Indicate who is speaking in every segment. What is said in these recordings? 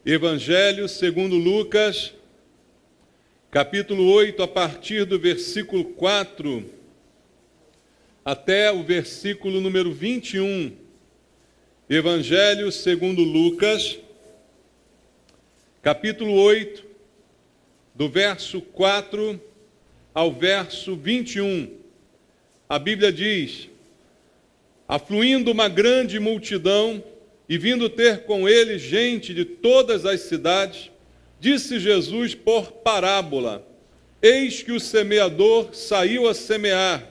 Speaker 1: Evangelho segundo Lucas, capítulo 8, a partir do versículo 4 até o versículo número 21. Evangelho segundo Lucas, capítulo 8, do verso 4 ao verso 21. A Bíblia diz: afluindo uma grande multidão, e vindo ter com ele gente de todas as cidades, disse Jesus por parábola: eis que o semeador saiu a semear,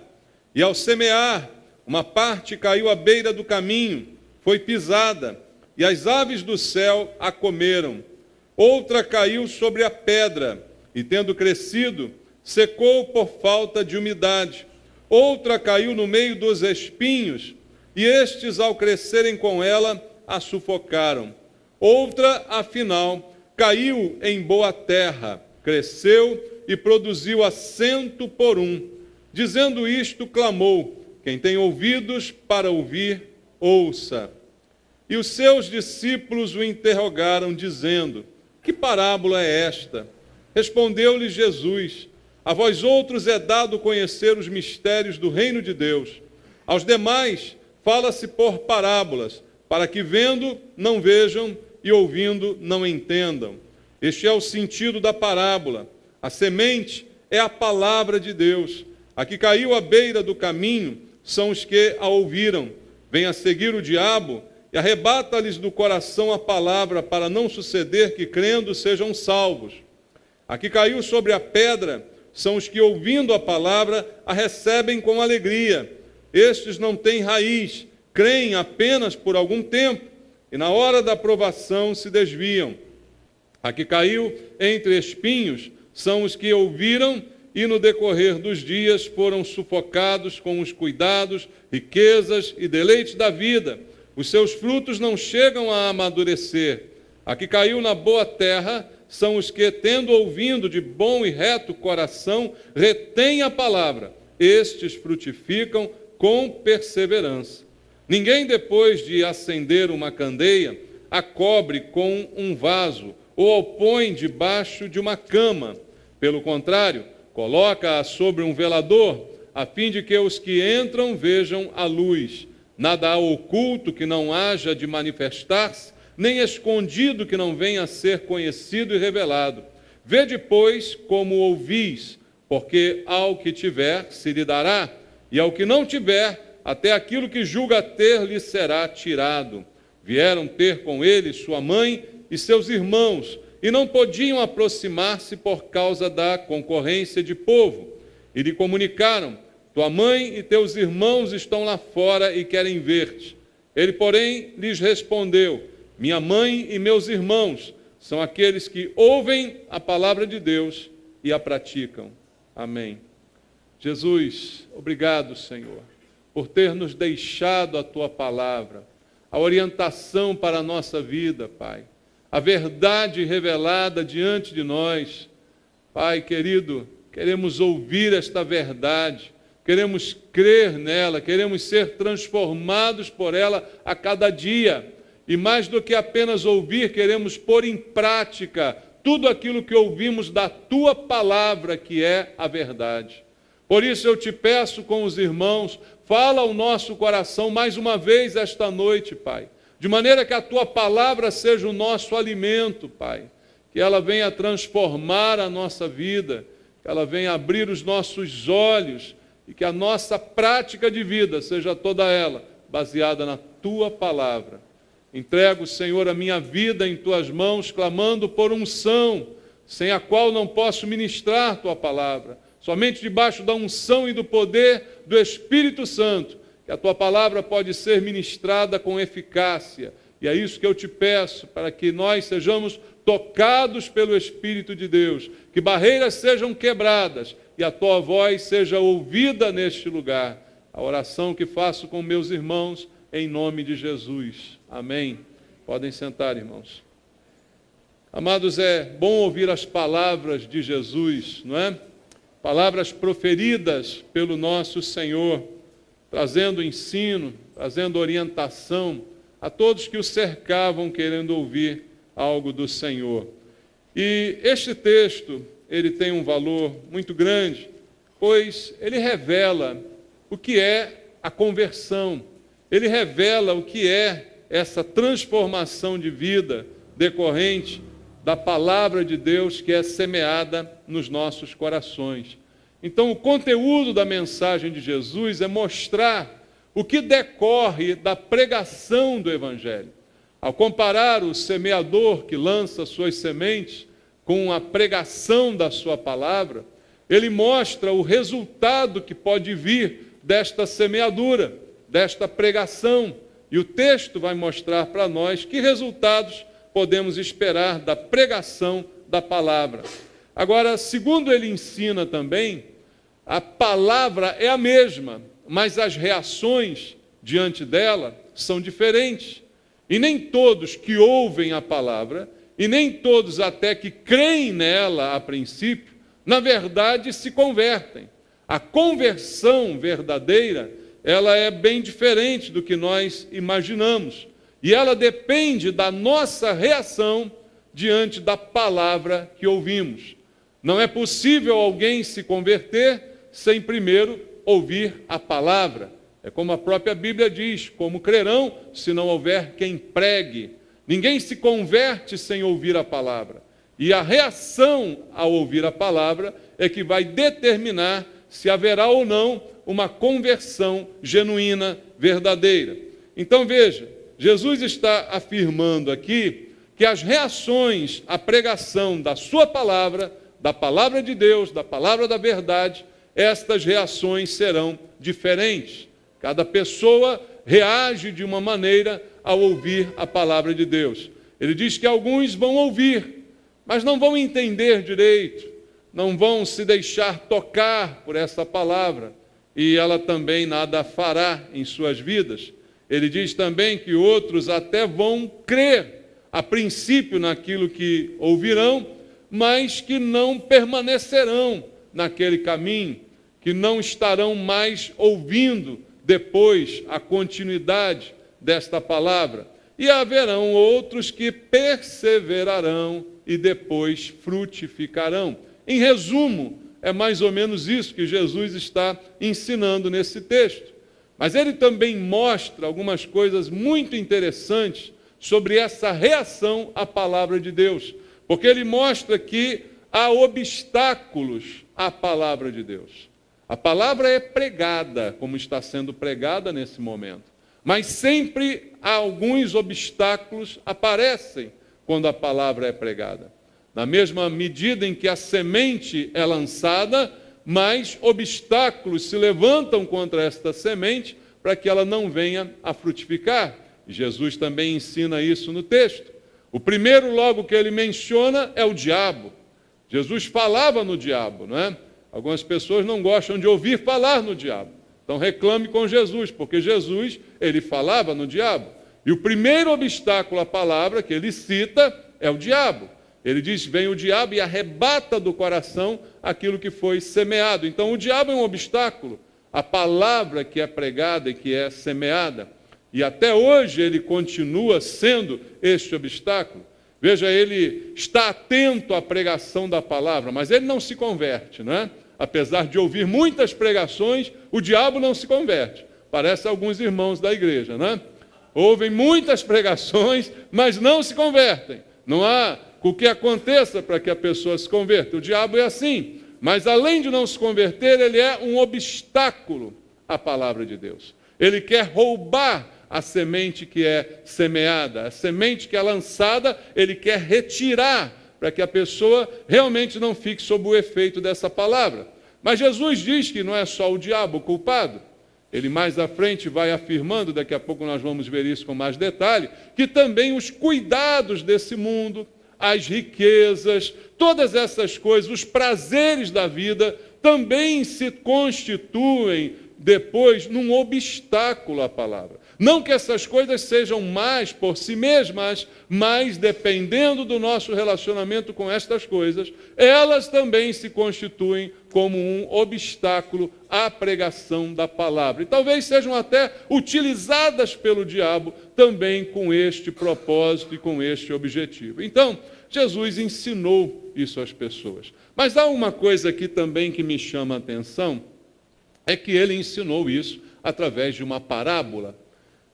Speaker 1: e ao semear, uma parte caiu à beira do caminho, foi pisada, e as aves do céu a comeram. Outra caiu sobre a pedra, e tendo crescido, secou por falta de umidade. Outra caiu no meio dos espinhos, e estes, ao crescerem com ela, a sufocaram. Outra, afinal, caiu em boa terra, cresceu e produziu a 100 por 1. Dizendo isto, clamou: quem tem ouvidos para ouvir, ouça. E os seus discípulos o interrogaram, dizendo: que parábola é esta? Respondeu-lhe Jesus: a vós outros é dado conhecer os mistérios do reino de Deus. Aos demais fala-se por parábolas, para que vendo não vejam e ouvindo não entendam. Este é o sentido da parábola. A semente é a palavra de Deus. A que caiu à beira do caminho são os que a ouviram. Vem a seguir o diabo e arrebata-lhes do coração a palavra, para não suceder que, crendo, sejam salvos. A que caiu sobre a pedra são os que, ouvindo a palavra, a recebem com alegria. Estes não têm raiz, creem apenas por algum tempo, e na hora da provação se desviam. A que caiu entre espinhos são os que ouviram e no decorrer dos dias foram sufocados com os cuidados, riquezas e deleites da vida. Os seus frutos não chegam a amadurecer. A que caiu na boa terra são os que, tendo ouvido de bom e reto coração, retêm a palavra. Estes frutificam com perseverança. Ninguém, depois de acender uma candeia, a cobre com um vaso ou a põe debaixo de uma cama. Pelo contrário, coloca-a sobre um velador, a fim de que os que entram vejam a luz. Nada há oculto que não haja de manifestar-se, nem escondido que não venha a ser conhecido e revelado. Vede, pois, como ouvis, porque ao que tiver se lhe dará, e ao que não tiver, até aquilo que julga ter lhe será tirado. Vieram ter com ele sua mãe e seus irmãos, e não podiam aproximar-se por causa da concorrência de povo. E lhe comunicaram: tua mãe e teus irmãos estão lá fora e querem ver-te. Ele, porém, lhes respondeu: minha mãe e meus irmãos são aqueles que ouvem a palavra de Deus e a praticam. Amém. Jesus, obrigado, Senhor, por ter nos deixado a tua palavra, a orientação para a nossa vida, Pai, a verdade revelada diante de nós. Pai querido, queremos ouvir esta verdade, queremos crer nela, queremos ser transformados por ela a cada dia. E mais do que apenas ouvir, queremos pôr em prática tudo aquilo que ouvimos da tua palavra, que é a verdade. Por isso eu te peço com os irmãos, fala ao nosso coração mais uma vez esta noite, Pai, de maneira que a tua palavra seja o nosso alimento, Pai, que ela venha transformar a nossa vida, que ela venha abrir os nossos olhos e que a nossa prática de vida seja toda ela baseada na tua palavra. Entrego, Senhor, a minha vida em tuas mãos, clamando por unção, sem a qual não posso ministrar tua palavra. Somente debaixo da unção e do poder do Espírito Santo, que a tua palavra pode ser ministrada com eficácia. E é isso que eu te peço, para que nós sejamos tocados pelo Espírito de Deus, que barreiras sejam quebradas e a tua voz seja ouvida neste lugar. A oração que faço com meus irmãos, em nome de Jesus. Amém. Podem sentar, irmãos. Amados, é bom ouvir as palavras de Jesus, não é? Palavras proferidas pelo nosso Senhor, trazendo ensino, trazendo orientação a todos que o cercavam querendo ouvir algo do Senhor. E este texto, ele tem um valor muito grande, pois ele revela o que é a conversão, ele revela o que é essa transformação de vida decorrente da palavra de Deus que é semeada nos nossos corações. Então, o conteúdo da mensagem de Jesus é mostrar o que decorre da pregação do Evangelho. Ao comparar o semeador que lança suas sementes com a pregação da sua palavra, ele mostra o resultado que pode vir desta semeadura, desta pregação. E o texto vai mostrar para nós que resultados podemos esperar da pregação da palavra. Agora, segundo ele ensina também, a palavra é a mesma, mas as reações diante dela são diferentes. E nem todos que ouvem a palavra, e nem todos até que creem nela a princípio, na verdade se convertem. A conversão verdadeira, ela é bem diferente do que nós imaginamos. E ela depende da nossa reação diante da palavra que ouvimos. Não é possível alguém se converter sem primeiro ouvir a palavra. É como a própria Bíblia diz, como crerão se não houver quem pregue. Ninguém se converte sem ouvir a palavra. E a reação ao ouvir a palavra é que vai determinar se haverá ou não uma conversão genuína, verdadeira. Então veja, Jesus está afirmando aqui que as reações à pregação da sua palavra, da palavra de Deus, da palavra da verdade, estas reações serão diferentes. Cada pessoa reage de uma maneira ao ouvir a palavra de Deus. Ele diz que alguns vão ouvir, mas não vão entender direito, não vão se deixar tocar por essa palavra, e ela também nada fará em suas vidas. Ele diz também que outros até vão crer, a princípio, naquilo que ouvirão, mas que não permanecerão naquele caminho, que não estarão mais ouvindo depois a continuidade desta palavra. E haverão outros que perseverarão e depois frutificarão. Em resumo, é mais ou menos isso que Jesus está ensinando nesse texto. Mas ele também mostra algumas coisas muito interessantes sobre essa reação à palavra de Deus. Porque ele mostra que há obstáculos à palavra de Deus. A palavra é pregada, como está sendo pregada nesse momento. Mas sempre alguns obstáculos aparecem quando a palavra é pregada. Na mesma medida em que a semente é lançada, mais obstáculos se levantam contra esta semente para que ela não venha a frutificar. E Jesus também ensina isso no texto. O primeiro, logo que ele menciona, é o diabo. Jesus falava no diabo, não é? Algumas pessoas não gostam de ouvir falar no diabo. Então reclame com Jesus, porque Jesus, ele falava no diabo. E o primeiro obstáculo à palavra que ele cita é o diabo. Ele diz, vem o diabo e arrebata do coração aquilo que foi semeado. Então o diabo é um obstáculo à palavra que é pregada e que é semeada. E até hoje ele continua sendo este obstáculo. Veja, ele está atento à pregação da palavra, mas ele não se converte, não é? Apesar de ouvir muitas pregações, o diabo não se converte. Parece alguns irmãos da igreja, não é? Ouvem muitas pregações, mas não se convertem. Não há o que aconteça para que a pessoa se converta. O diabo é assim. Mas além de não se converter, ele é um obstáculo à palavra de Deus. Ele quer roubar a semente que é semeada, a semente que é lançada, ele quer retirar para que a pessoa realmente não fique sob o efeito dessa palavra. Mas Jesus diz que não é só o diabo o culpado. Ele mais à frente vai afirmando, daqui a pouco nós vamos ver isso com mais detalhe, que também os cuidados desse mundo, as riquezas, todas essas coisas, os prazeres da vida, também se constituem depois num obstáculo à palavra. Não que essas coisas sejam más por si mesmas, mas dependendo do nosso relacionamento com estas coisas, elas também se constituem como um obstáculo à pregação da palavra. E talvez sejam até utilizadas pelo diabo também com este propósito e com este objetivo. Então, Jesus ensinou isso às pessoas. Mas há uma coisa aqui também que me chama a atenção, é que ele ensinou isso através de uma parábola.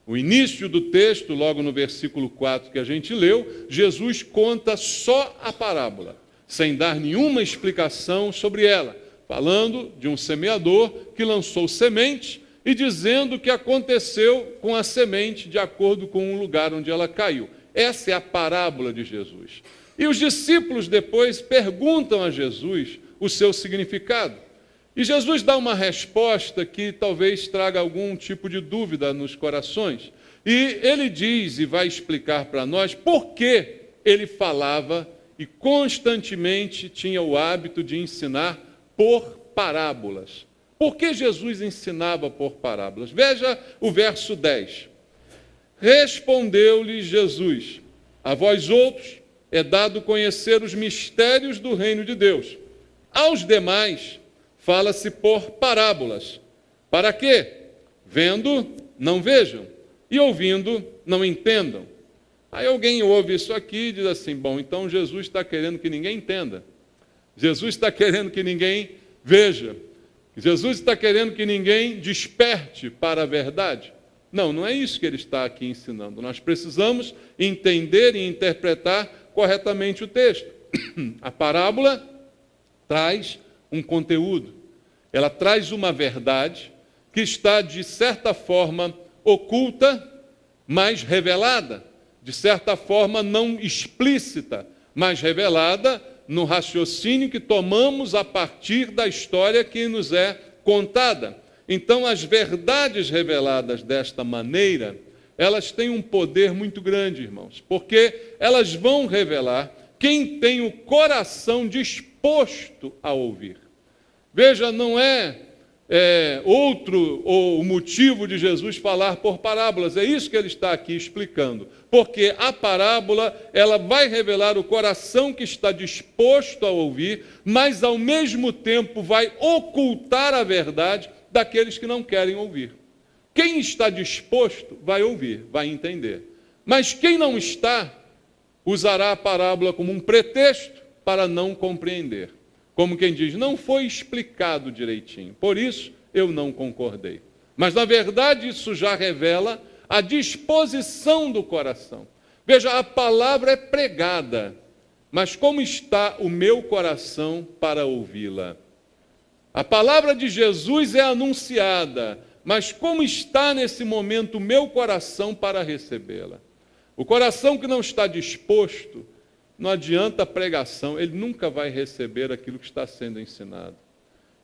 Speaker 1: O início do texto, logo no versículo 4 que a gente leu, Jesus conta só a parábola, sem dar nenhuma explicação sobre ela, falando de um semeador que lançou semente e dizendo o que aconteceu com a semente de acordo com o lugar onde ela caiu. Essa é a parábola de Jesus. E os discípulos depois perguntam a Jesus o seu significado. E Jesus dá uma resposta que talvez traga algum tipo de dúvida nos corações. E ele diz e vai explicar para nós por que ele falava e constantemente tinha o hábito de ensinar por parábolas. Por que Jesus ensinava por parábolas? Veja o verso 10. Respondeu-lhe Jesus: a vós outros é dado conhecer os mistérios do reino de Deus. Aos demais fala-se por parábolas. Para quê? Vendo, não vejam, e ouvindo, não entendam. Aí alguém ouve isso aqui e diz assim, bom, então Jesus está querendo que ninguém entenda. Jesus está querendo que ninguém veja. Jesus está querendo que ninguém desperte para a verdade. Não, não é isso que ele está aqui ensinando. Nós precisamos entender e interpretar corretamente o texto. A parábola traz um conteúdo. Ela traz uma verdade que está, de certa forma, oculta, mas revelada. De certa forma, não explícita, mas revelada no raciocínio que tomamos a partir da história que nos é contada. Então, as verdades reveladas desta maneira, elas têm um poder muito grande, irmãos, porque elas vão revelar quem tem o coração disposto a ouvir. Veja, não é outro o motivo de Jesus falar por parábolas, é isso que ele está aqui explicando, porque a parábola, ela vai revelar o coração que está disposto a ouvir, mas ao mesmo tempo vai ocultar a verdade daqueles que não querem ouvir. Quem está disposto vai ouvir, vai entender, mas quem não está, usará a parábola como um pretexto para não compreender. Como quem diz, não foi explicado direitinho, por isso eu não concordei. Mas, na verdade, isso já revela a disposição do coração. Veja, a palavra é pregada, mas como está o meu coração para ouvi-la? A palavra de Jesus é anunciada, mas como está nesse momento o meu coração para recebê-la? O coração que não está disposto, não adianta a pregação, ele nunca vai receber aquilo que está sendo ensinado.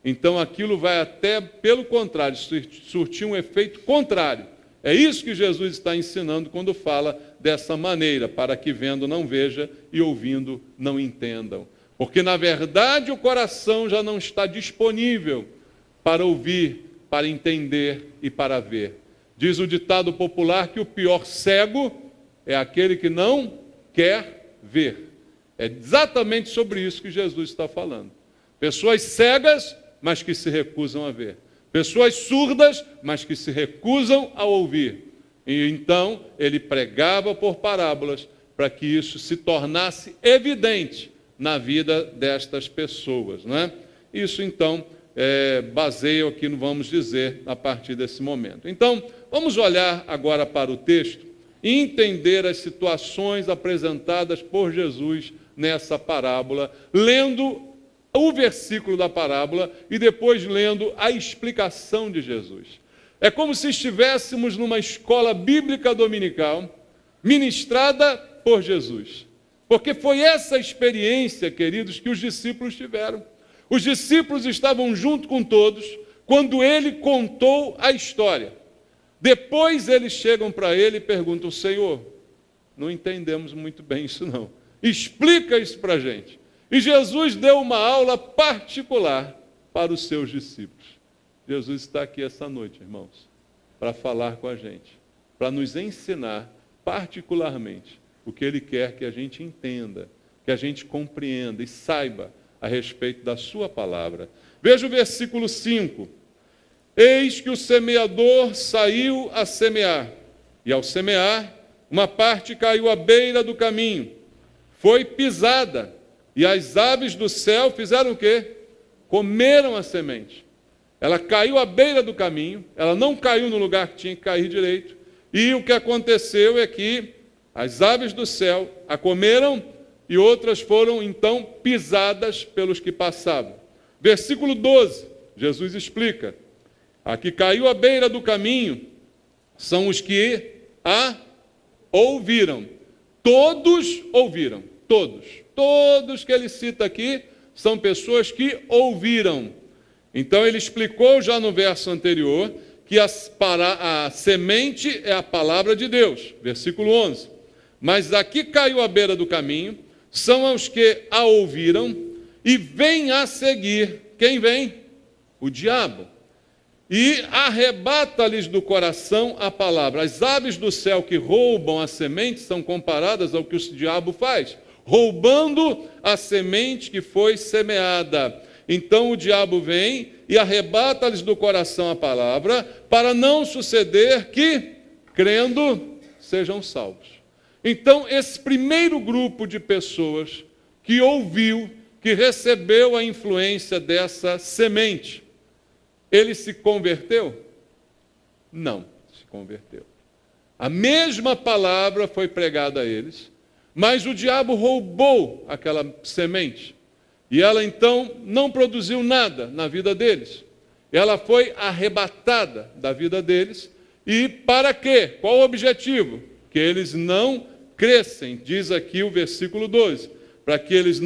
Speaker 1: Então aquilo vai até, pelo contrário, surtir um efeito contrário. É isso que Jesus está ensinando quando fala dessa maneira, para que vendo não veja e ouvindo não entendam. Porque na verdade o coração já não está disponível para ouvir, para entender e para ver. Diz o ditado popular que o pior cego é aquele que não quer ver. É exatamente sobre isso que Jesus está falando. Pessoas cegas, mas que se recusam a ver. Pessoas surdas, mas que se recusam a ouvir. E então ele pregava por parábolas para que isso se tornasse evidente na vida destas pessoas, não é? Isso então baseia o que vamos dizer a partir desse momento. Então, vamos olhar agora para o texto e entender as situações apresentadas por Jesus nessa parábola, lendo o versículo da parábola e depois lendo a explicação de Jesus. É como se estivéssemos numa escola bíblica dominical, ministrada por Jesus. Porque foi essa experiência, queridos, que os discípulos tiveram. Os discípulos estavam junto com todos quando ele contou a história. Depois eles chegam para ele e perguntam, Senhor, não entendemos muito bem isso não. Explica isso para a gente. E Jesus deu uma aula particular para os seus discípulos. Jesus está aqui essa noite, irmãos, para falar com a gente. para nos ensinar particularmente o que Ele quer que a gente entenda, que a gente compreenda e saiba a respeito da sua palavra. Veja o versículo 5. Eis que o semeador saiu a semear, e ao semear, uma parte caiu à beira do caminho, foi pisada, e as aves do céu fizeram o quê? Comeram a semente. Ela caiu à beira do caminho, ela não caiu no lugar que tinha que cair direito, e o que aconteceu é que as aves do céu a comeram e outras foram então pisadas pelos que passavam. Versículo 12, Jesus explica: a que caiu à beira do caminho são os que a ouviram. Todos ouviram, todos que ele cita aqui são pessoas que ouviram. Então ele explicou já no verso anterior que a semente é a palavra de Deus. Versículo 11. Mas aqui caiu à beira do caminho, são os que a ouviram e vem a seguir. Quem vem? O diabo. E arrebata-lhes do coração a palavra. As aves do céu que roubam a semente são comparadas ao que o diabo faz, roubando a semente que foi semeada. Então o diabo vem e arrebata-lhes do coração a palavra, para não suceder que, crendo, sejam salvos. Então, esse primeiro grupo de pessoas que ouviu, que recebeu a influência dessa semente, ele se converteu? Não se converteu. A mesma palavra foi pregada a eles, mas o diabo roubou aquela semente. E ela então não produziu nada na vida deles. Ela foi arrebatada da vida deles. E para quê? Qual o objetivo? Que eles não crescem, diz aqui o versículo 12. Para que eles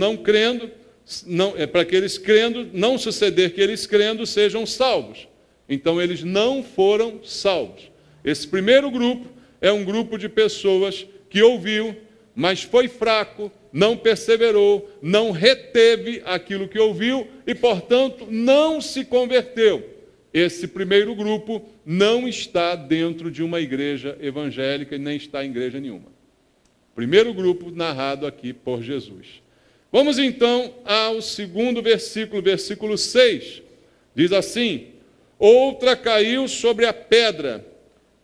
Speaker 1: para que eles crendo, não suceder que eles crendo sejam salvos. Então eles não foram salvos. Esse primeiro grupo é um grupo de pessoas que ouviu, mas foi fraco, não perseverou, não reteve aquilo que ouviu e, portanto, não se converteu. Esse primeiro grupo não está dentro de uma igreja evangélica e nem está em igreja nenhuma. Primeiro grupo narrado aqui por Jesus. Vamos então ao segundo versículo, versículo 6. Diz assim: outra caiu sobre a pedra,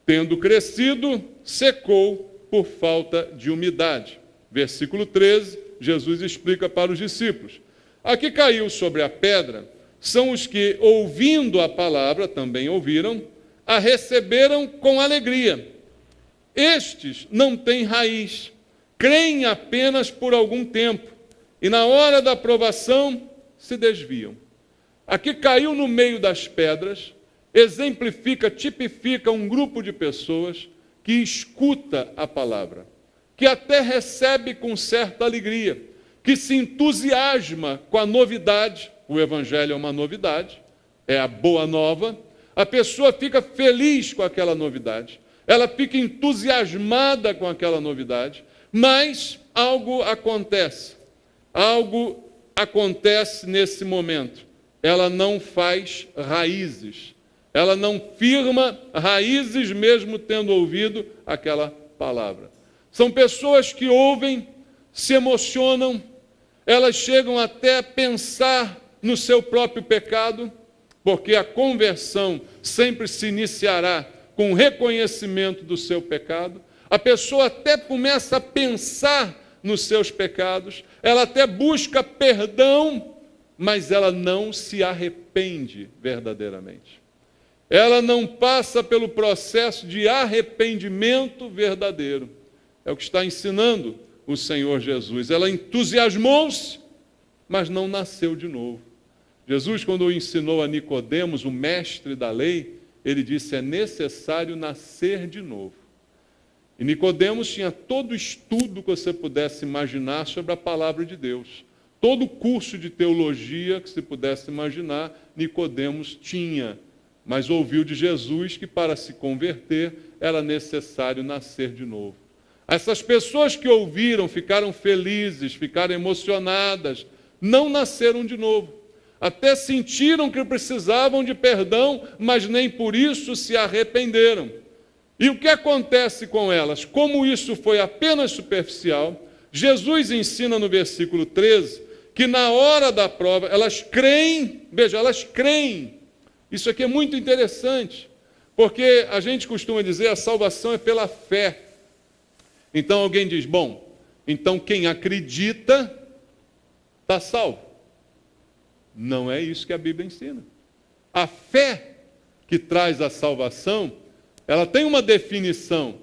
Speaker 1: tendo crescido, secou por falta de umidade. Versículo 13, Jesus explica para os discípulos: a que caiu sobre a pedra são os que, ouvindo a palavra, também ouviram, a receberam com alegria. Estes não têm raiz, creem apenas por algum tempo, e na hora da provação se desviam. A que caiu no meio das pedras exemplifica, tipifica um grupo de pessoas que escuta a palavra, que até recebe com certa alegria, que se entusiasma com a novidade. O evangelho é uma novidade, é a boa nova. A pessoa fica feliz com aquela novidade, ela fica entusiasmada com aquela novidade, mas algo acontece nesse momento. Ela não faz raízes, ela não firma raízes mesmo tendo ouvido aquela palavra. São pessoas que ouvem, se emocionam, elas chegam até a pensar no seu próprio pecado, porque a conversão sempre se iniciará com o reconhecimento do seu pecado. A pessoa até começa a pensar nos seus pecados, ela até busca perdão, mas ela não se arrepende verdadeiramente. Ela não passa pelo processo de arrependimento verdadeiro. É o que está ensinando o Senhor Jesus. Ela entusiasmou-se, mas não nasceu de novo. Jesus, quando ensinou a Nicodemos, o mestre da lei, ele disse: é necessário nascer de novo. E Nicodemos tinha todo o estudo que você pudesse imaginar sobre a palavra de Deus. Todo o curso de teologia que se pudesse imaginar, Nicodemos tinha. Mas ouviu de Jesus que para se converter era necessário nascer de novo. Essas pessoas que ouviram, ficaram felizes, ficaram emocionadas, não nasceram de novo. Até sentiram que precisavam de perdão, mas nem por isso se arrependeram. E o que acontece com elas? Como isso foi apenas superficial, Jesus ensina no versículo 13 que na hora da prova elas creem, veja, elas creem. Isso aqui é muito interessante, porque a gente costuma dizer a salvação é pela fé. Então alguém diz, bom, então quem acredita está salvo. Não é isso que a Bíblia ensina. A fé que traz a salvação, ela tem uma definição.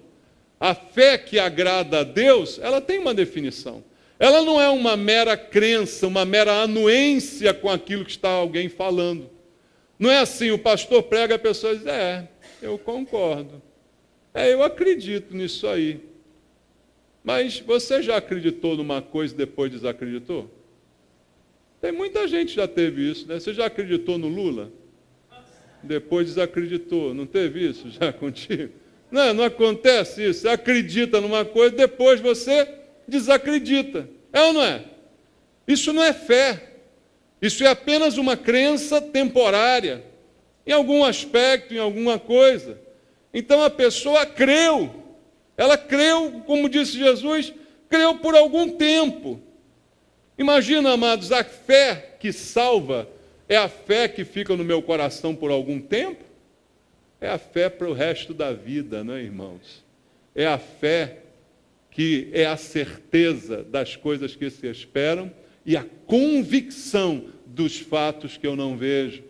Speaker 1: A fé que agrada a Deus, ela tem uma definição. Ela não é uma mera crença, uma mera anuência com aquilo que está alguém falando. Não é assim, o pastor prega, a pessoa diz, eu concordo. Eu acredito nisso aí. Mas você já acreditou numa coisa e depois desacreditou? Tem muita gente que já teve isso, né? Você já acreditou no Lula? Depois desacreditou. Não teve isso já contigo? Não acontece isso. Você acredita numa coisa, depois você desacredita. É ou não é? Isso não é fé. Isso é apenas uma crença temporária, em algum aspecto, em alguma coisa. Então a pessoa creu. Ela creu, como disse Jesus, creu por algum tempo. Imagina, amados, a fé que salva é a fé que fica no meu coração por algum tempo? É a fé para o resto da vida, não é, irmãos? É a fé que é a certeza das coisas que se esperam e a convicção dos fatos que eu não vejo.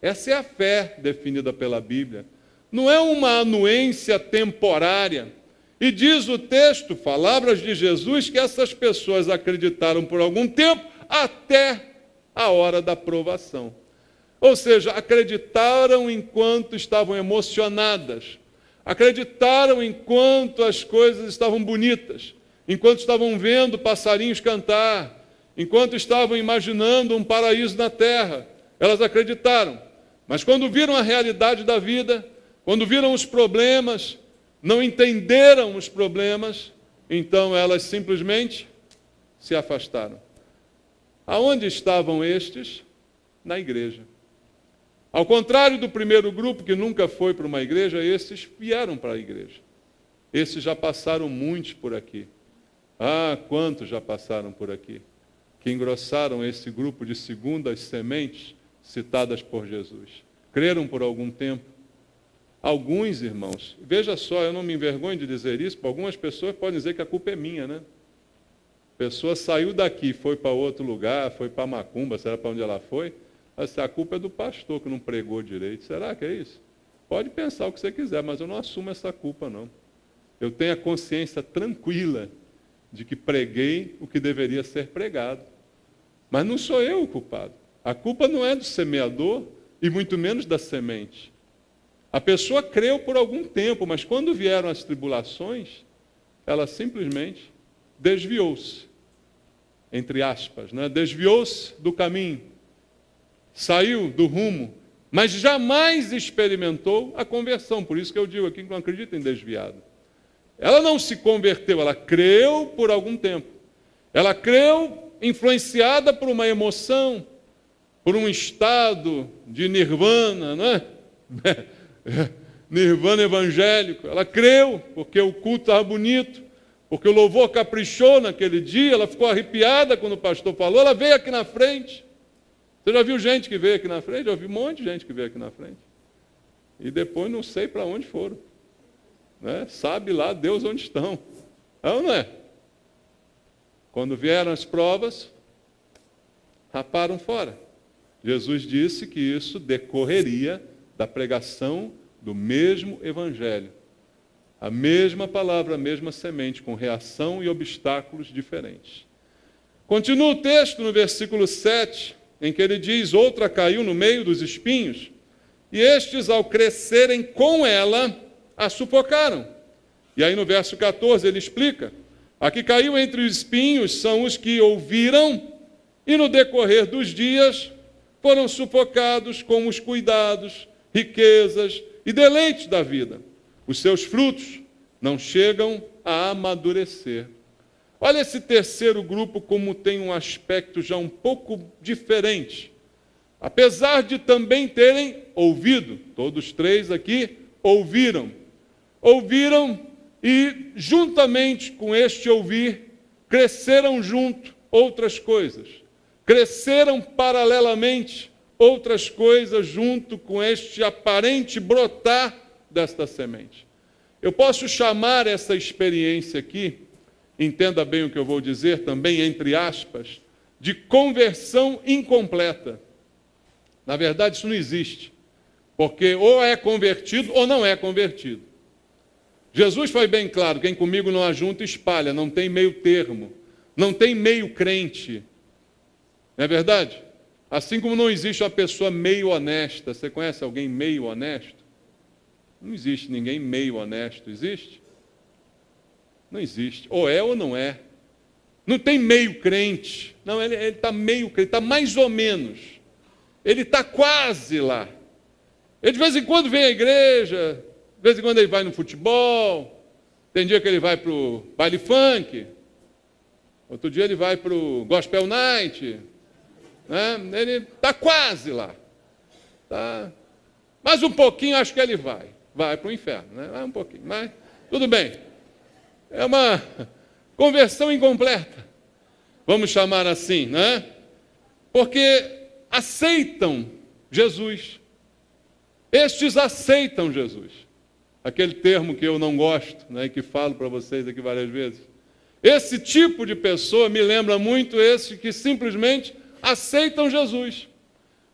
Speaker 1: Essa é a fé definida pela Bíblia. Não é uma anuência temporária. E diz o texto, palavras de Jesus, que essas pessoas acreditaram por algum tempo até a hora da provação. Ou seja, acreditaram enquanto estavam emocionadas, acreditaram enquanto as coisas estavam bonitas, enquanto estavam vendo passarinhos cantar, enquanto estavam imaginando um paraíso na terra. Elas acreditaram. Mas quando viram a realidade da vida, quando viram os problemas, não entenderam os problemas, então elas simplesmente se afastaram. Aonde estavam estes? Na igreja. Ao contrário do primeiro grupo, que nunca foi para uma igreja, esses vieram para a igreja. Esses já passaram muitos por aqui. Quantos já passaram por aqui? Que engrossaram esse grupo de segundas sementes citadas por Jesus. Creram por algum tempo. Alguns, irmãos, veja só, eu não me envergonho de dizer isso, porque algumas pessoas podem dizer que a culpa é minha, né? A pessoa saiu daqui, foi para outro lugar, foi para Macumba, será para onde ela foi? A culpa é do pastor que não pregou direito. Será que é isso? Pode pensar o que você quiser, mas eu não assumo essa culpa, não. Eu tenho a consciência tranquila de que preguei o que deveria ser pregado. Mas não sou eu o culpado. A culpa não é do semeador e muito menos da semente. A pessoa creu por algum tempo, mas quando vieram as tribulações, ela simplesmente desviou-se, entre aspas, né? Desviou-se do caminho, saiu do rumo, mas jamais experimentou a conversão. Por isso que eu digo aqui que não acredita em desviado. Ela não se converteu, ela creu por algum tempo. Ela creu influenciada por uma emoção, por um estado de nirvana, não é? Nirvana evangélico. Ela creu porque o culto estava bonito, porque o louvor caprichou naquele dia, ela ficou arrepiada quando o pastor falou, ela veio aqui na frente. Você já viu gente que veio aqui na frente? Eu vi um monte de gente que veio aqui na frente. E depois não sei para onde foram. Né? Sabe lá Deus onde estão. É ou não é? Quando vieram as provas, raparam fora. Jesus disse que isso decorreria da pregação do mesmo evangelho. A mesma palavra, a mesma semente, com reação e obstáculos diferentes. Continua o texto no versículo 7, em que ele diz, outra caiu no meio dos espinhos, e estes, ao crescerem com ela, a sufocaram. E aí no verso 14 ele explica, a que caiu entre os espinhos são os que ouviram, e no decorrer dos dias foram sufocados com os cuidados, riquezas e deleites da vida. Os seus frutos não chegam a amadurecer. Olha esse terceiro grupo como tem um aspecto já um pouco diferente. Apesar de também terem ouvido, todos três aqui ouviram, ouviram e, juntamente com este ouvir, cresceram junto outras coisas. Cresceram paralelamente outras coisas junto com este aparente brotar desta semente. Eu posso chamar essa experiência aqui, entenda bem o que eu vou dizer também, entre aspas, de conversão incompleta. Na verdade, isso não existe, porque ou é convertido ou não é convertido. Jesus foi bem claro, quem comigo não ajunta, espalha, não tem meio termo, não tem meio crente. Não é verdade? Assim como não existe uma pessoa meio honesta. Você conhece alguém meio honesto? Não existe ninguém meio honesto, existe? Não existe, ou é ou não é. Não tem meio crente, não, ele está meio crente, está mais ou menos. Ele está quase lá. Ele de vez em quando vem à igreja, de vez em quando ele vai no futebol, tem dia que ele vai para o baile funk, outro dia ele vai para o gospel night, né? Ele está quase lá. Tá. Mais um pouquinho acho que ele vai para o inferno, né? Vai um pouquinho, mas tudo bem. É uma conversão incompleta, vamos chamar assim, né? Porque aceitam Jesus. Estes aceitam Jesus. Aquele termo que eu não gosto, né, e que falo para vocês aqui várias vezes. Esse tipo de pessoa me lembra muito esses que simplesmente aceitam Jesus.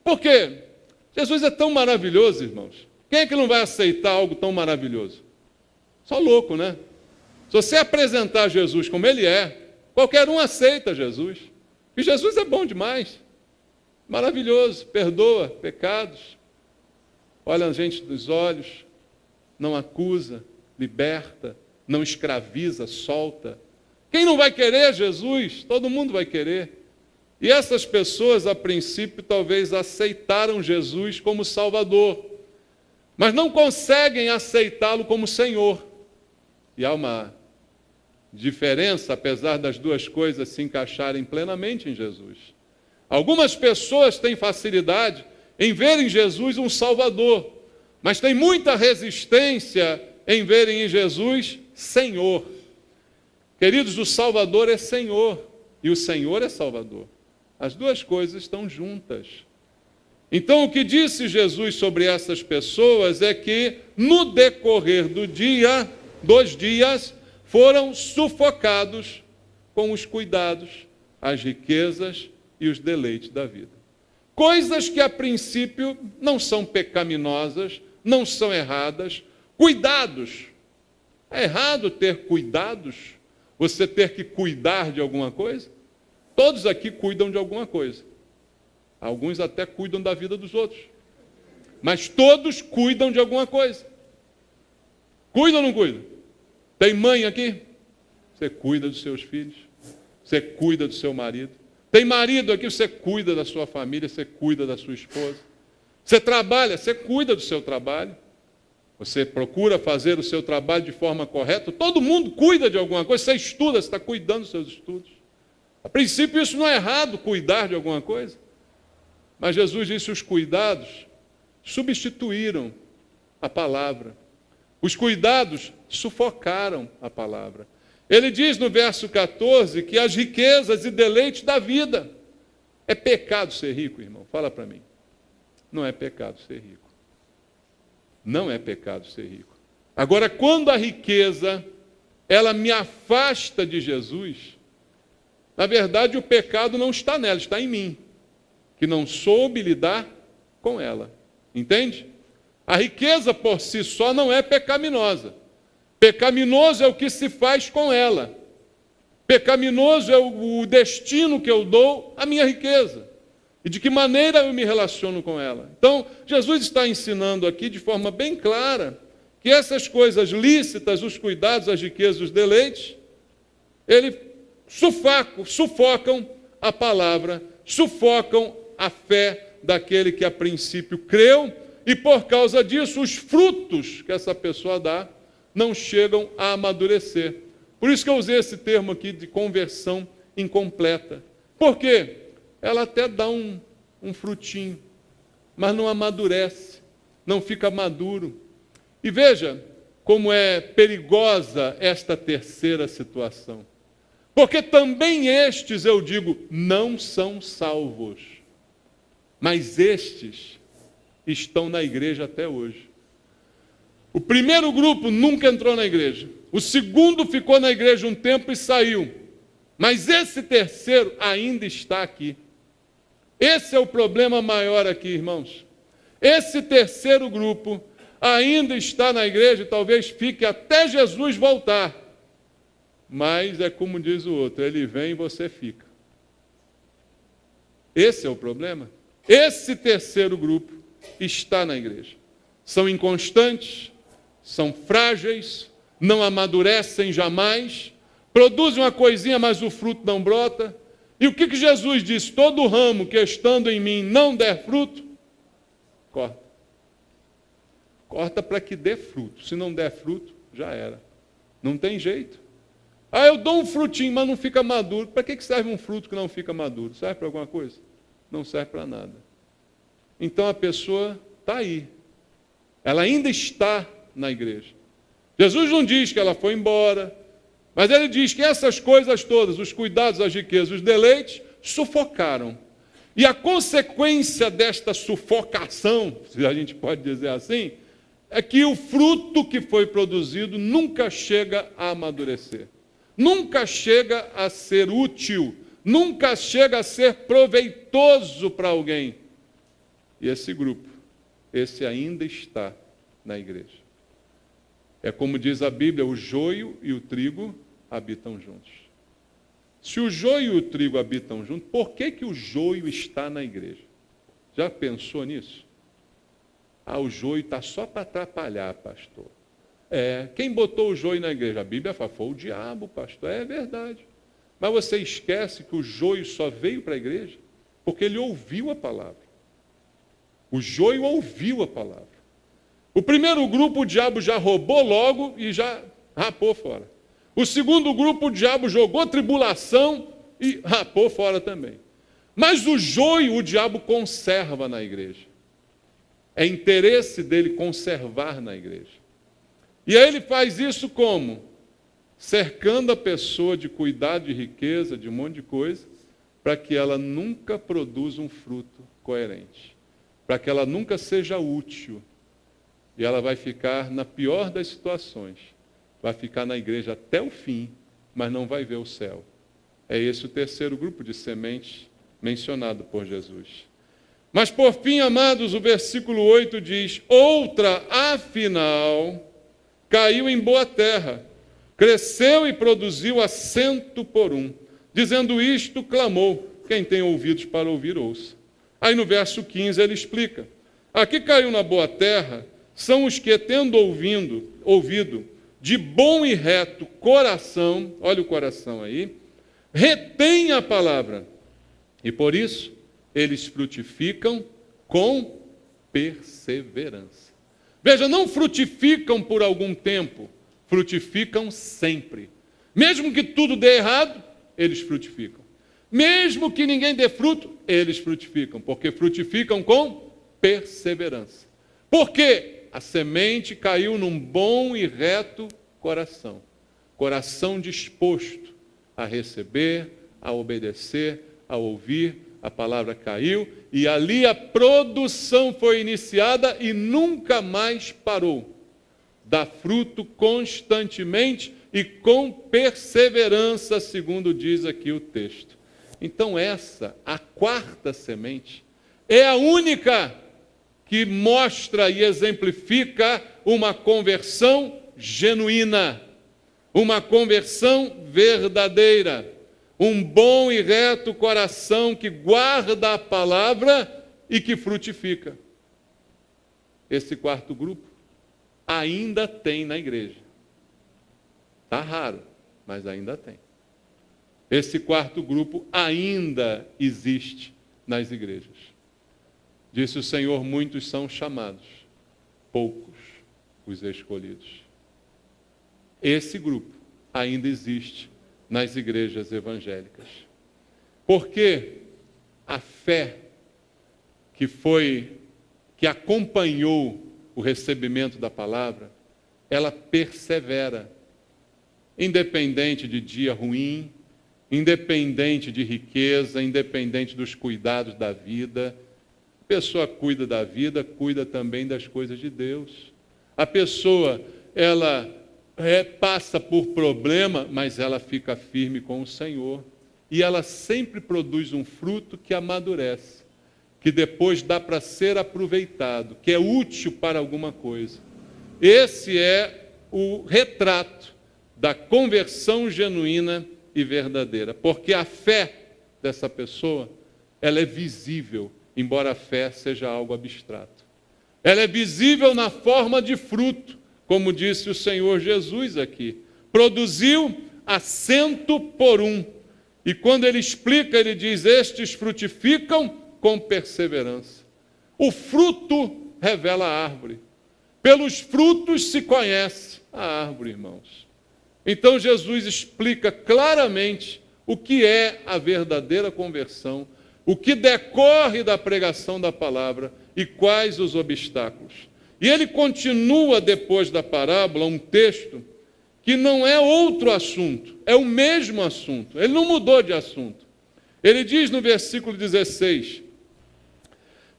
Speaker 1: Por quê? Jesus é tão maravilhoso, irmãos. Quem é que não vai aceitar algo tão maravilhoso? Só louco, né? Se você apresentar Jesus como ele é, qualquer um aceita Jesus. E Jesus é bom demais. Maravilhoso, perdoa pecados, olha a gente nos olhos, não acusa, liberta, não escraviza, solta. Quem não vai querer Jesus? Todo mundo vai querer. E essas pessoas, a princípio, talvez aceitaram Jesus como Salvador, mas não conseguem aceitá-lo como Senhor. E há uma diferença, apesar das duas coisas se encaixarem plenamente em Jesus. Algumas pessoas têm facilidade em verem Jesus um Salvador, mas têm muita resistência em verem em Jesus Senhor. Queridos, o Salvador é Senhor e o Senhor é Salvador. As duas coisas estão juntas. Então, o que disse Jesus sobre essas pessoas é que, no decorrer dos dias, foram sufocados com os cuidados, as riquezas e os deleites da vida. Coisas que, a princípio, não são pecaminosas, não são erradas. Cuidados. É errado ter cuidados? Você ter que cuidar de alguma coisa? Todos aqui cuidam de alguma coisa. Alguns até cuidam da vida dos outros. Mas todos cuidam de alguma coisa. Cuida ou não cuida? Tem mãe aqui? Você cuida dos seus filhos. Você cuida do seu marido. Tem marido aqui? Você cuida da sua família. Você cuida da sua esposa. Você trabalha? Você cuida do seu trabalho. Você procura fazer o seu trabalho de forma correta. Todo mundo cuida de alguma coisa. Você estuda, você está cuidando dos seus estudos. A princípio, isso não é errado, cuidar de alguma coisa. Mas Jesus disse: os cuidados substituíram a palavra. Os cuidados sufocaram a palavra. Ele diz no verso 14 que as riquezas e deleites da vida. É pecado ser rico, irmão? Fala para mim. Não é pecado ser rico. Não é pecado ser rico. Agora, quando a riqueza, ela me afasta de Jesus, na verdade o pecado não está nela, está em mim, que não soube lidar com ela. Entende? A riqueza por si só não é pecaminosa. Pecaminoso é o que se faz com ela. Pecaminoso é o destino que eu dou à minha riqueza. E de que maneira eu me relaciono com ela. Então, Jesus está ensinando aqui de forma bem clara que essas coisas lícitas, os cuidados, as riquezas, os deleites, ele sufocam a palavra, sufocam a fé daquele que a princípio creu, e por causa disso os frutos que essa pessoa dá não chegam a amadurecer. Por isso que eu usei esse termo aqui de conversão incompleta. Por quê? Ela até dá um frutinho, mas não amadurece, não fica maduro. E veja, como é perigosa esta terceira situação. Porque também estes, eu digo, não são salvos. Mas estes estão na igreja até hoje. O primeiro grupo nunca entrou na igreja. O segundo ficou na igreja um tempo e saiu. Mas esse terceiro ainda está aqui. Esse é o problema maior aqui, irmãos. Esse terceiro grupo ainda está na igreja e talvez fique até Jesus voltar. Mas é como diz o outro, ele vem e você fica. Esse é o problema. Esse terceiro grupo está na igreja. São inconstantes, são frágeis, não amadurecem jamais, produzem uma coisinha, mas o fruto não brota. E o que Jesus disse? Todo ramo que estando em mim não der fruto, corta. Corta para que dê fruto. Se não der fruto, já era. Não tem jeito. Eu dou um frutinho, mas não fica maduro. Para que serve um fruto que não fica maduro? Serve para alguma coisa? Não serve para nada. Então a pessoa está aí. Ela ainda está na igreja. Jesus não diz que ela foi embora, mas ele diz que essas coisas todas, os cuidados, as riquezas, os deleites, sufocaram. E a consequência desta sufocação, se a gente pode dizer assim, é que o fruto que foi produzido nunca chega a amadurecer, nunca chega a ser útil, nunca chega a ser proveitoso para alguém. E esse grupo, esse ainda está na igreja. É como diz a Bíblia, o joio e o trigo habitam juntos. Se o joio e o trigo habitam juntos, por que o joio está na igreja? Já pensou nisso? O joio está só para atrapalhar, pastor. Quem botou o joio na igreja? A Bíblia fala, foi o diabo, pastor. É verdade. Mas você esquece que o joio só veio para a igreja porque ele ouviu a palavra. O joio ouviu a palavra. O primeiro grupo, o diabo já roubou logo e já rapou fora. O segundo grupo, o diabo jogou tribulação e rapou fora também. Mas o joio, o diabo conserva na igreja. É interesse dele conservar na igreja. E aí ele faz isso como? Cercando a pessoa de cuidado, de riqueza, de um monte de coisa, para que ela nunca produza um fruto coerente. Para que ela nunca seja útil. E ela vai ficar na pior das situações. Vai ficar na igreja até o fim, mas não vai ver o céu. É esse o terceiro grupo de sementes mencionado por Jesus. Mas por fim, amados, o versículo 8 diz, outra, afinal, caiu em boa terra, cresceu e produziu a 100 por 1. Dizendo isto, clamou. Quem tem ouvidos para ouvir, ouça. Aí no verso 15 ele explica. Aqui caiu na boa terra são os que, tendo ouvido, de bom e reto coração, olha o coração aí, retém a palavra. E por isso, eles frutificam com perseverança. Veja, não frutificam por algum tempo, frutificam sempre. Mesmo que tudo dê errado, eles frutificam. Mesmo que ninguém dê fruto, eles frutificam, porque frutificam com perseverança. Por quê? A semente caiu num bom e reto coração. Coração disposto a receber, a obedecer, a ouvir. A palavra caiu e ali a produção foi iniciada e nunca mais parou. Dá fruto constantemente e com perseverança, segundo diz aqui o texto. Então essa, a quarta semente, é a única que mostra e exemplifica uma conversão genuína, uma conversão verdadeira, um bom e reto coração que guarda a palavra e que frutifica. Esse quarto grupo ainda tem na igreja. Está raro, mas ainda tem. Esse quarto grupo ainda existe nas igrejas. Disse o Senhor, muitos são chamados, poucos os escolhidos. Esse grupo ainda existe nas igrejas evangélicas. Porque a fé que acompanhou o recebimento da palavra ela persevera. Independente de dia ruim, independente de riqueza, independente dos cuidados da vida, a pessoa cuida da vida, cuida também das coisas de Deus. A pessoa, ela passa por problema, mas ela fica firme com o Senhor. E ela sempre produz um fruto que amadurece, que depois dá para ser aproveitado, que é útil para alguma coisa. Esse é o retrato da conversão genuína e verdadeira, porque a fé dessa pessoa, ela é visível, embora a fé seja algo abstrato. Ela é visível na forma de fruto, como disse o Senhor Jesus aqui. Produziu a 100 por 1. E quando ele explica, ele diz, estes frutificam com perseverança. O fruto revela a árvore. Pelos frutos se conhece a árvore, irmãos. Então Jesus explica claramente o que é a verdadeira conversão, o que decorre da pregação da palavra e quais os obstáculos. E ele continua depois da parábola um texto que não é outro assunto, é o mesmo assunto. Ele não mudou de assunto. Ele diz no versículo 16,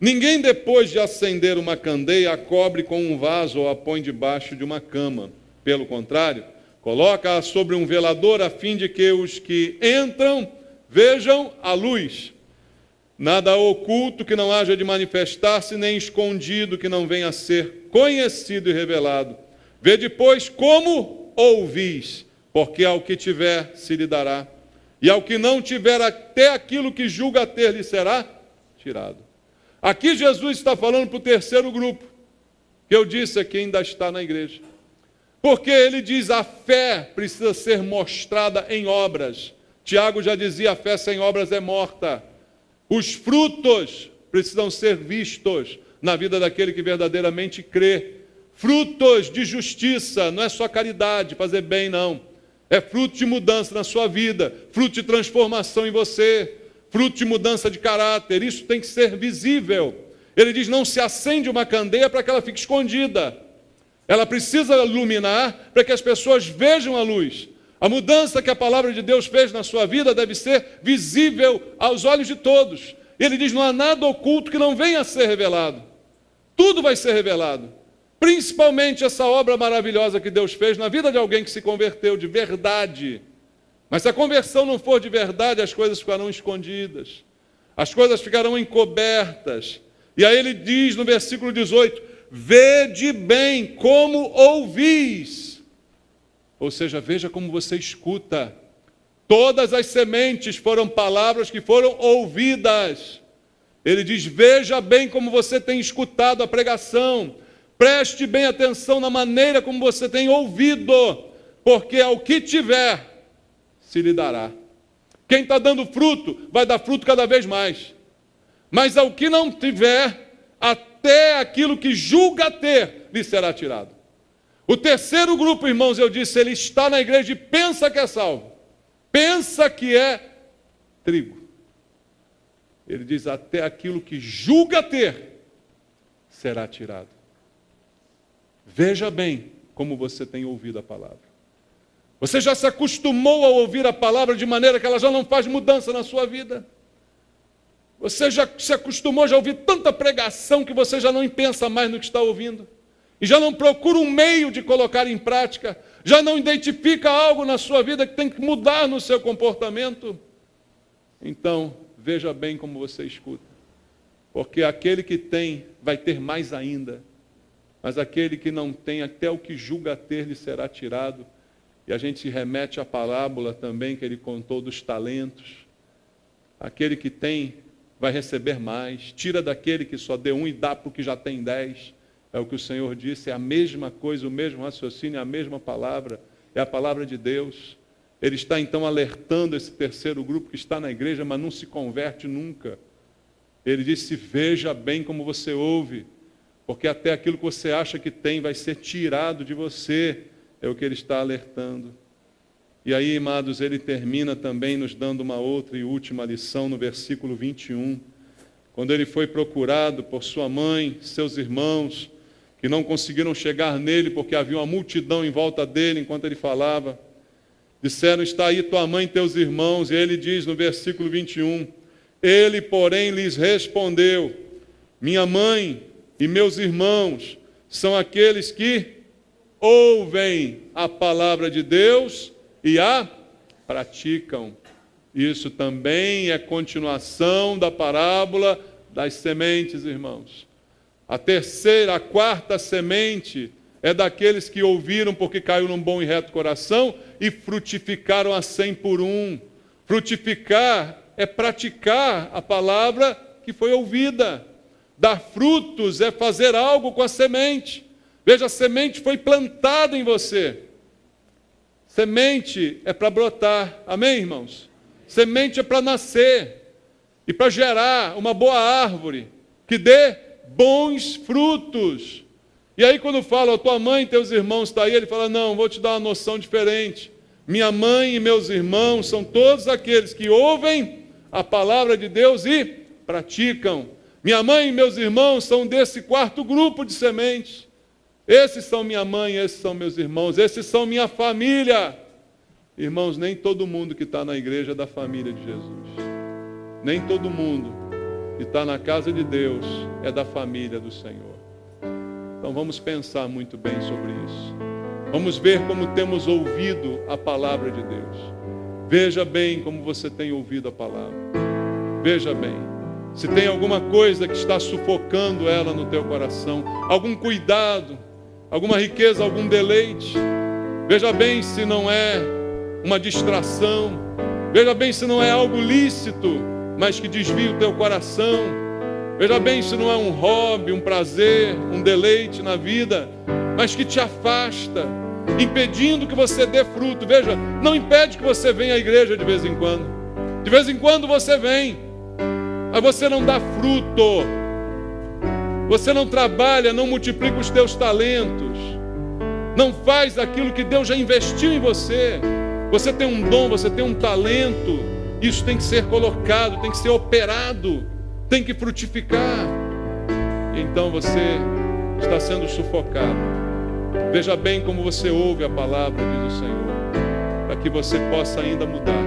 Speaker 1: ninguém depois de acender uma candeia a cobre com um vaso ou a põe debaixo de uma cama. Pelo contrário, coloca-a sobre um velador a fim de que os que entram vejam a luz. Nada oculto que não haja de manifestar-se, nem escondido que não venha a ser conhecido e revelado. Vede, pois, como ouvis, porque ao que tiver se lhe dará, e ao que não tiver, até aquilo que julga ter lhe será tirado. Aqui Jesus está falando para o terceiro grupo, que eu disse aqui ainda está na igreja. Porque ele diz, a fé precisa ser mostrada em obras. Tiago já dizia, a fé sem obras é morta. Os frutos precisam ser vistos na vida daquele que verdadeiramente crê. Frutos de justiça, não é só caridade, fazer bem, não. É fruto de mudança na sua vida, fruto de transformação em você, fruto de mudança de caráter. Isso tem que ser visível. Ele diz, não se acende uma candeia para que ela fique escondida. Ela precisa iluminar para que as pessoas vejam a luz. A mudança que a palavra de Deus fez na sua vida deve ser visível aos olhos de todos. Ele diz, não há nada oculto que não venha a ser revelado. Tudo vai ser revelado. Principalmente essa obra maravilhosa que Deus fez na vida de alguém que se converteu de verdade. Mas se a conversão não for de verdade, as coisas ficarão escondidas. As coisas ficarão encobertas. E aí ele diz no versículo 18, vede bem como ouvis. Ou seja, veja como você escuta. Todas as sementes foram palavras que foram ouvidas. Ele diz, veja bem como você tem escutado a pregação. Preste bem atenção na maneira como você tem ouvido, porque ao que tiver, se lhe dará. Quem está dando fruto, vai dar fruto cada vez mais. Mas ao que não tiver, até aquilo que julga ter, lhe será tirado. O terceiro grupo, irmãos, eu disse, ele está na igreja e pensa que é salvo. Pensa que é trigo. Ele diz, até aquilo que julga ter, será tirado. Veja bem como você tem ouvido a palavra. Você já se acostumou a ouvir a palavra de maneira que ela já não faz mudança na sua vida. Você já se acostumou a ouvir tanta pregação que você já não pensa mais no que está ouvindo. E já não procura um meio de colocar em prática. Já não identifica algo na sua vida que tem que mudar no seu comportamento. Então, veja bem como você escuta. Porque aquele que tem vai ter mais ainda. Mas aquele que não tem, até o que julga ter, lhe será tirado. E a gente se remete à parábola também que ele contou dos talentos. Aquele que tem vai receber mais. Tira daquele que só deu 1 e dá para o que já tem 10. É o que o Senhor disse, é a mesma coisa, o mesmo raciocínio, é a mesma palavra. É a palavra de Deus. Ele está então alertando esse terceiro grupo que está na igreja, mas não se converte nunca. Ele disse, veja bem como você ouve. Porque até aquilo que você acha que tem vai ser tirado de você. É o que ele está alertando. E aí, amados, ele termina também nos dando uma outra e última lição no versículo 21. Quando ele foi procurado por sua mãe, seus irmãos, que não conseguiram chegar nele porque havia uma multidão em volta dele enquanto ele falava. Disseram: está aí tua mãe e teus irmãos. E ele diz no versículo 21, ele, porém, lhes respondeu: minha mãe e meus irmãos são aqueles que ouvem a palavra de Deus e a praticam. Isso também é continuação da parábola das sementes, irmãos. A quarta semente é daqueles que ouviram porque caiu num bom e reto coração e frutificaram a 100 por 1. Frutificar é praticar a palavra que foi ouvida. Dar frutos é fazer algo com a semente. Veja, a semente foi plantada em você. Semente é para brotar. Amém, irmãos? Semente é para nascer e para gerar uma boa árvore que dê bons frutos. E aí quando fala, tua mãe e teus irmãos estão aí, ele fala: não, vou te dar uma noção diferente. Minha mãe e meus irmãos são todos aqueles que ouvem a palavra de Deus e praticam. Minha mãe e meus irmãos são desse quarto grupo de sementes. Esses são minha mãe, esses são meus irmãos, esses são minha família. Irmãos, nem todo mundo que está na igreja é da família de Jesus. Nem todo mundo que está na casa de Deus é da família do Senhor. Então vamos pensar muito bem sobre isso. Vamos ver como temos ouvido a palavra de Deus. Veja bem como você tem ouvido a palavra. Veja bem. Se tem alguma coisa que está sufocando ela no teu coração, algum cuidado, alguma riqueza, algum deleite. Veja bem se não é uma distração. Veja bem se não é algo lícito, mas que desvia o teu coração. Veja bem se não é um hobby, um prazer, um deleite na vida, mas que te afasta, impedindo que você dê fruto. Veja, não impede que você venha à igreja de vez em quando. De vez em quando você vem, mas você não dá fruto. Você não trabalha, não multiplica os teus talentos. Não faz aquilo que Deus já investiu em você. Você tem um dom, você tem um talento. Isso tem que ser colocado, tem que ser operado, tem que frutificar. Então você está sendo sufocado. Veja bem como você ouve a palavra, diz o Senhor, para que você possa ainda mudar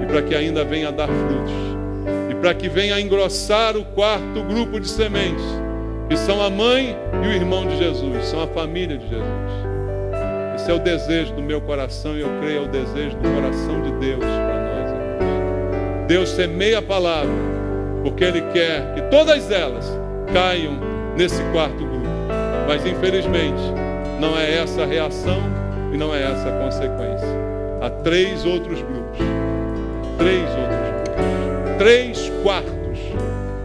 Speaker 1: e para que ainda venha a dar frutos e para que venha a engrossar o quarto grupo de sementes, que são a mãe e o irmão de Jesus, são a família de Jesus. Esse é o desejo do meu coração e eu creio é o desejo do coração de Deus para nós, irmãos. Deus semeia a palavra porque Ele quer que todas elas caiam nesse quarto grupo. Mas infelizmente não é essa a reação e não é essa a consequência. Há 3 outros grupos. 3 outros grupos. 3 quartos.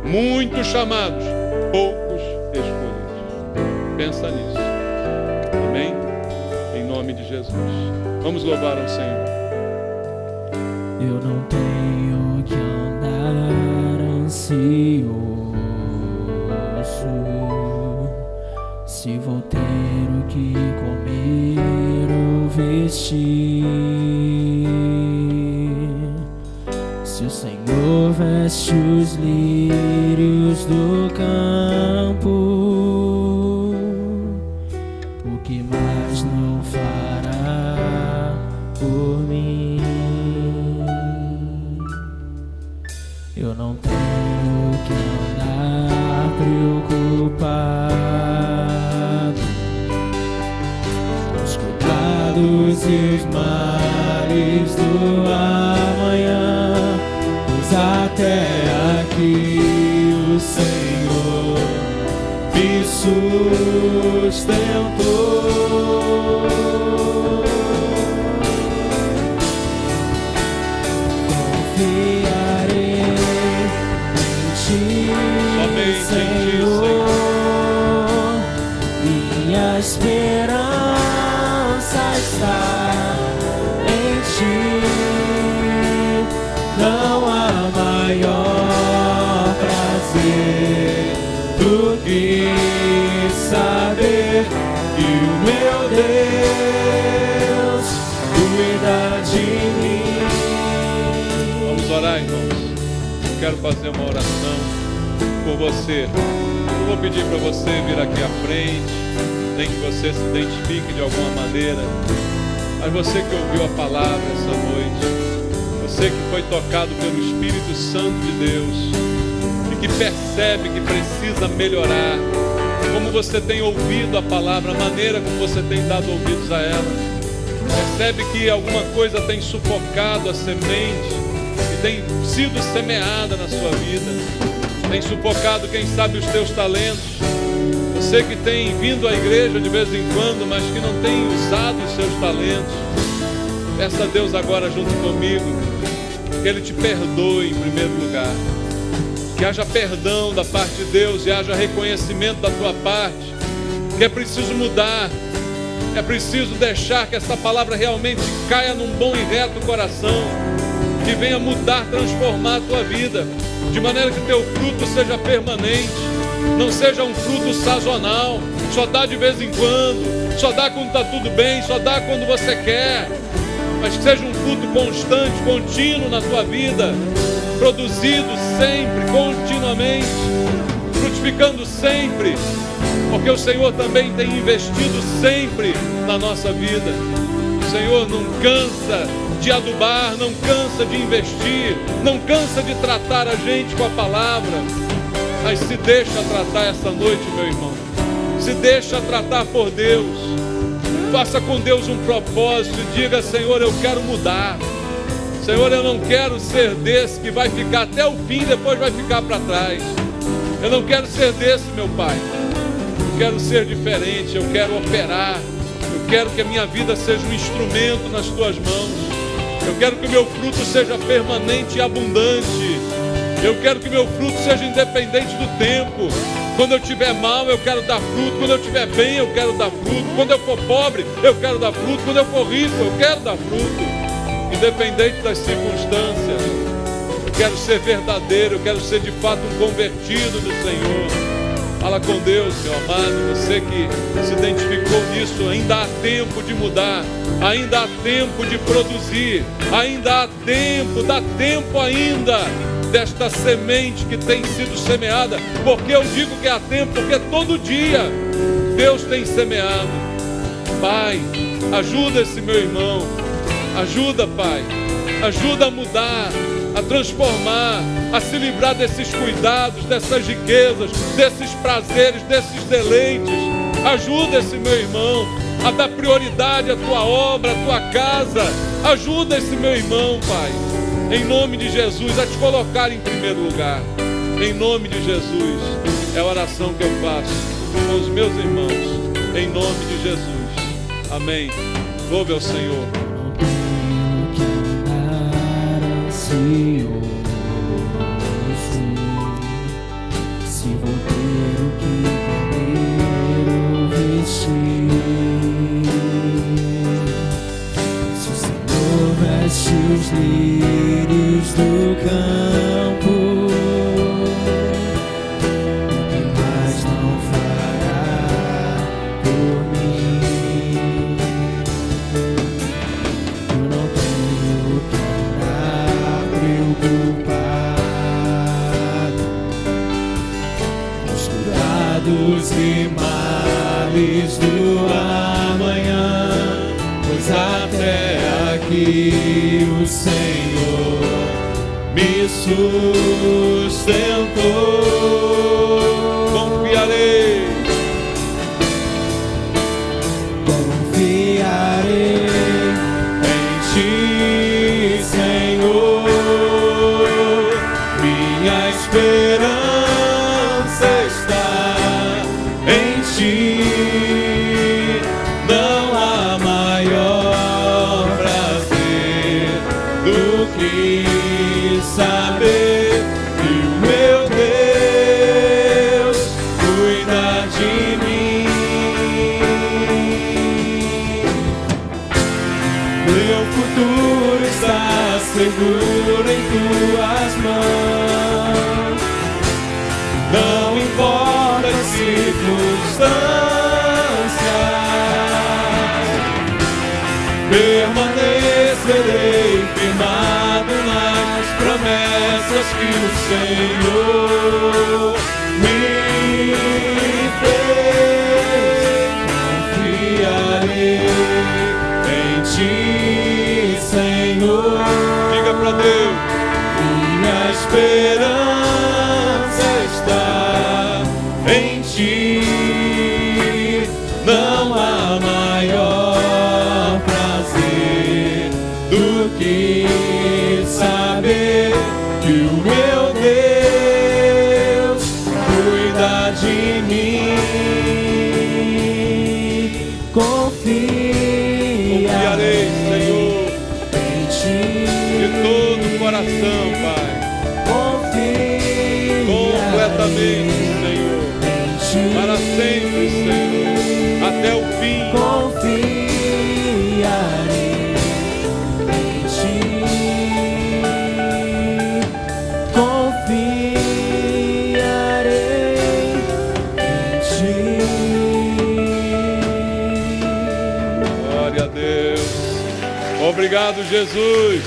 Speaker 1: Muitos chamados, poucos escolhidos. Pensa nisso. Amém? Em nome de Jesus. Vamos louvar ao Senhor.
Speaker 2: Eu não tenho que andar ansioso se vou ter o que comer ou vestir. Se o Senhor veste os lírios do campo, o que mais não fará por mim? Eu não tenho que andar preocupado com os cuidados e os males do amanhã, pois até aqui o Senhor me sustentou. Confiarei em Ti, Senhor, minha esperança está em Ti. Não há maior prazer do que saber que o meu Deus cuida de mim.
Speaker 1: Vamos orar, irmãos. Eu quero fazer uma oração por você Eu vou pedir para você vir aqui à frente, nem que você se identifique de alguma maneira, mas você que ouviu a palavra essa noite, você que foi tocado pelo Espírito Santo de Deus e que percebe que precisa melhorar, como você tem ouvido a palavra, a maneira como você tem dado ouvidos a ela, percebe que alguma coisa tem sufocado a semente que tem sido semeada na sua vida, tem sufocado, quem sabe, os teus talentos. Você que tem vindo à igreja de vez em quando, mas que não tem usado os seus talentos, peça a Deus agora junto comigo, que Ele te perdoe em primeiro lugar, que haja perdão da parte de Deus e haja reconhecimento da tua parte, que é preciso mudar, é preciso deixar que essa palavra realmente caia num bom e reto coração, que venha mudar, transformar a tua vida, de maneira que teu fruto seja permanente, não seja um fruto sazonal, só dá de vez em quando, só dá quando está tudo bem, só dá quando você quer, mas que seja um fruto constante, contínuo na tua vida, produzido sempre, continuamente, frutificando sempre, porque o Senhor também tem investido sempre na nossa vida. O Senhor não cansa de adubar, não cansa de investir, não cansa de tratar a gente com a palavra, mas se deixa tratar essa noite, meu irmão, se deixa tratar por Deus, faça com Deus um propósito e diga: Senhor, eu quero mudar, Senhor, eu não quero ser desse que vai ficar até o fim e depois vai ficar para trás, eu não quero ser desse, meu Pai, eu quero ser diferente, eu quero operar, eu quero que a minha vida seja um instrumento nas tuas mãos, eu quero que o meu fruto seja permanente e abundante, eu quero que meu fruto seja independente do tempo. Quando eu estiver mal, eu quero dar fruto. Quando eu estiver bem, eu quero dar fruto. Quando eu for pobre, eu quero dar fruto. Quando eu for rico, eu quero dar fruto. Independente das circunstâncias. Eu quero ser verdadeiro, eu quero ser de fato um convertido do Senhor. Fala com Deus, meu amado, você que se identificou nisso, ainda há tempo de mudar, ainda há tempo de produzir, ainda há tempo, dá tempo ainda desta semente que tem sido semeada. Porque eu digo que há tempo, porque todo dia Deus tem semeado. Pai, ajuda esse meu irmão, ajuda, Pai, ajuda a mudar, a transformar, a se livrar desses cuidados, dessas riquezas, desses prazeres, desses deleites. Ajuda esse meu irmão a dar prioridade à tua obra, à tua casa. Ajuda esse meu irmão, Pai, em nome de Jesus, a te colocar em primeiro lugar. Em nome de Jesus, é a oração que eu faço com os meus irmãos, em nome de Jesus. Amém. Louve ao Senhor.
Speaker 2: Se vou ter o que comer ou vestir, se o Senhor veste os lírios do campo, o que mais não fará por mim? Eu não tenho que andar preocupado com os cuidados e males do amanhã, pois até aqui o Senhor me sustentou.
Speaker 1: Confiarei,
Speaker 2: confiarei em Ti, Senhor. Minha esperança está em Ti. Não há maior prazer do que saber que o meu Deus cuida de mim. Meu futuro está seguro em Tuas mãos. Não importa as circunstâncias, permanecerei firmado nas promessas que o Senhor me fez. Confiarei em Ti, Senhor.
Speaker 1: Diga para Deus.
Speaker 2: Minha esperança está em Ti. Não há maior prazer do que saber que o meu Deus cuida de mim.
Speaker 1: Confiarei, Senhor,
Speaker 2: em Ti.
Speaker 1: de todo o coração, Pai. Completamente, Senhor. Para sempre, Senhor. Até o fim.
Speaker 2: Confiarei em Ti. Confiarei em Ti.
Speaker 1: Glória a Deus. Obrigado, Jesus.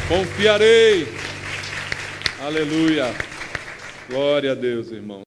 Speaker 1: Confiarei. Aleluia. Glória a Deus, irmão.